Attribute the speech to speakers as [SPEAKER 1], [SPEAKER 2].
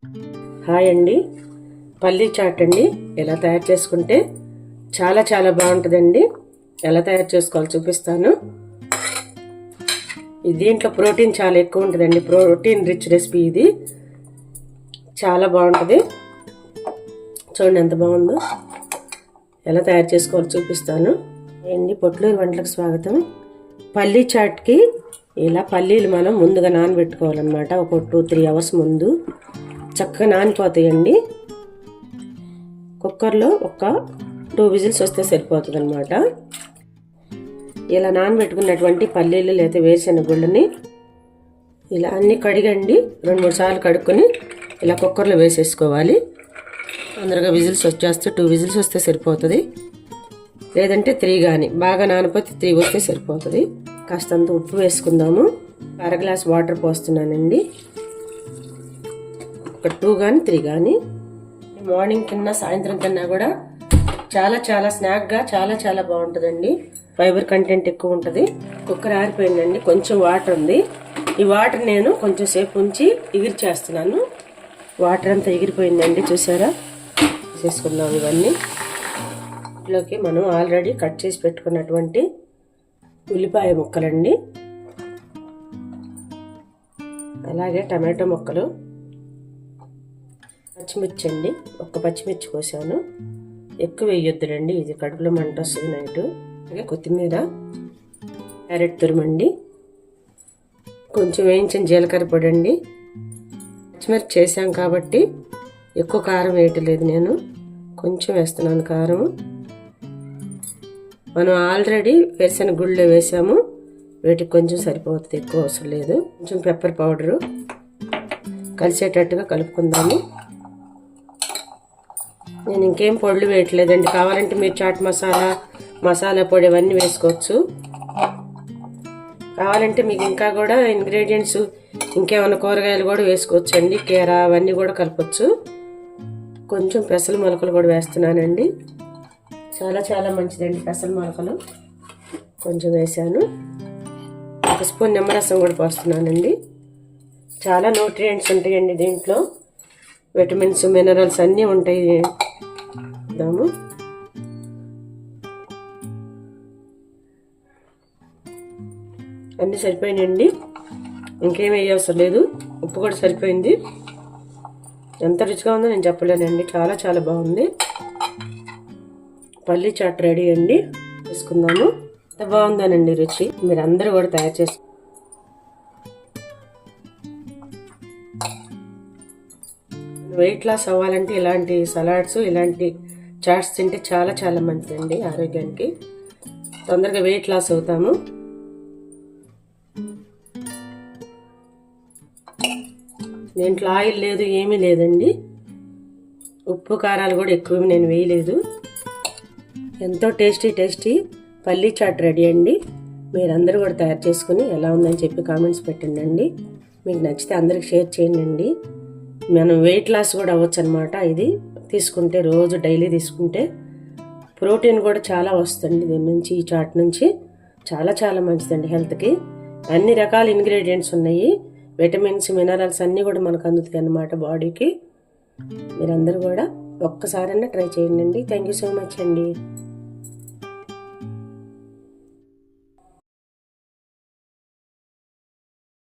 [SPEAKER 1] Hi అండి, పల్లీ chat అండి. ఎలా తయారు చేసుకుంటే చాలా చాలా బాగుంటుందండి. ఎలా తయారు చేసుకోవాలో చూపిస్తాను. దీంట్లో ప్రోటీన్ చాలా ఎక్కువ ఉంటుందండి. ప్రోటీన్ రిచ్ రెసిపీ ఇది. చాలా బాగుంటుంది. చూడండి ఎంత బాగుందో. ఎలా తయారు చేసుకోవాలో చూపిస్తాను అండి. పొట్లూరు వంటలకు స్వాగతం. పల్లీ చాట్కి ఇలా పల్లీలు మనం ముందుగా నానబెట్టుకోవాలన్నమాట. ఒక 2-3 అవర్స్ ముందు చక్కగా నానిపోతాయండి. కుక్కర్లో ఒక 2 విజిల్స్ వస్తే సరిపోతుంది అనమాట. ఇలా నానబెట్టుకున్నటువంటి పల్లీలు లేదా వేరుశెనగ గుళ్ళని ఇలా అన్ని కడిగండి. 2-3 సార్లు కడుక్కొని ఇలా కుక్కర్లో వేసేసుకోవాలి. తొందరగా విజిల్స్ వచ్చేస్తే 2 విజిల్స్ వస్తే సరిపోతుంది. లేదంటే 3 కానీ, బాగా నానిపోతే 3 వస్తే సరిపోతుంది. కాస్తంత ఉప్పు వేసుకుందాము. 1/2 గ్లాస్ వాటర్ పోస్తున్నానండి. ఒక 2 కానీ 3 కానీ. మార్నింగ్ తిన్నా సాయంత్రం తిన్నా కూడా చాలా చాలా స్నాక్గా చాలా చాలా బాగుంటుందండి. ఫైబర్ కంటెంట్ ఎక్కువ ఉంటుంది. కుక్కర్ ఆరిపోయిందండి. కొంచెం వాటర్ ఉంది. ఈ వాటర్ నేను కొంచెం సేపు ఉంచి ఎగిరి చేస్తున్నాను. వాటర్ అంతా ఎగిరిపోయిందండి, చూసారా. చేసుకుందాం ఇవన్నీ. ఇంట్లోకి మనం ఆల్రెడీ కట్ చేసి పెట్టుకున్నటువంటి ఉల్లిపాయ ముక్కలండి, అలాగే టమాటో ముక్కలు, పచ్చిమిర్చి అండి. ఒక్క పచ్చిమిర్చి కోసాను. ఎక్కువ వేయొద్దులండి, ఇది కడుపులో మంట వస్తుంది నైట్. అలాగే కొత్తిమీర, క్యారెట్ తురుమండి, కొంచెం వేయించిన జీలకర్ర పొడి అండి. పచ్చిమిర్చి చేసాం కాబట్టి ఎక్కువ కారం వేయట్లేదు, నేను కొంచెం వేస్తున్నాను కారం. మనం ఆల్రెడీ వేరుశెనగ గుళ్ళో వేసాము, వీటికి కొంచెం సరిపోతుంది, ఎక్కువ అవసరం లేదు. కొంచెం పెప్పర్ పౌడరు కలిసేటట్టుగా కలుపుకుందాము. నేను ఇంకేం పొడులు వేయట్లేదండి. కావాలంటే మీరు చాట్ మసాలా పొడి అవన్నీ వేసుకోవచ్చు. కావాలంటే మీకు ఇంకా కూడా ఇంగ్రీడియంట్స్ ఇంకేమైనా కూరగాయలు కూడా వేసుకోవచ్చు అండి. కీరా అవన్నీ కూడా కలపచ్చు. కొంచెం పెసల మొలకలు కూడా వేస్తున్నానండి. చాలా చాలా మంచిదండి పెసల మొలకలు. కొంచెం వేసాను. 1 స్పూన్ నిమ్మరసం కూడా పోస్తున్నానండి. చాలా న్యూట్రియంట్స్ ఉంటాయండి దీంట్లో. విటమిన్స్, మినరల్స్ అన్నీ ఉంటాయి. దాము అన్నీ సరిపోయినాయండి. ఇంకేం వేయవసరం లేదు. ఉప్పు కూడా సరిపోయింది. ఎంత రుచిగా ఉందో నేను చెప్పలేనండి. చాలా చాలా బాగుంది. పల్లీ చాట్ రెడీ అండి. చేసుకుందాము. ఎంత బాగుందోనండి రుచి. మీరు అందరూ కూడా తయారు చేసి వెయిట్ లాస్ అవ్వాలంటే ఇలాంటి సలాడ్స్, ఇలాంటి చాట్స్ తింటే చాలా చాలా మంచిదండి ఆరోగ్యానికి. తొందరగా వెయిట్ లాస్ అవుతాము. దీంట్లో ఆయిల్ లేదు, ఏమీ లేదండి. ఉప్పు కారాలు కూడా ఎక్కువ నేను వేయలేదు. ఎంతో టేస్టీ పల్లీ చాట్ రెడీ అండి. మీరందరూ కూడా తయారు చేసుకుని ఎలా ఉందని చెప్పి కామెంట్స్ పెట్టండి. మీకు నచ్చితే అందరికి షేర్ చేయండి. మనం వెయిట్ లాస్ కూడా అవ్వచ్చు అనమాట. ఇది తీసుకుంటే, రోజు డైలీ తీసుకుంటే ప్రోటీన్ కూడా చాలా వస్తుంది దీని నుంచి. ఈ చాట్ నుంచి చాలా చాలా మంచిదండి హెల్త్కి. అన్ని రకాల ఇంగ్రీడియంట్స్ ఉన్నాయి. విటమిన్స్, మినరల్స్ అన్నీ కూడా మనకు అందుతాయి అన్నమాట బాడీకి. మీరందరూ కూడా ఒక్కసారైనా ట్రై చేయండి. థ్యాంక్ యూ సో మచ్ అండి.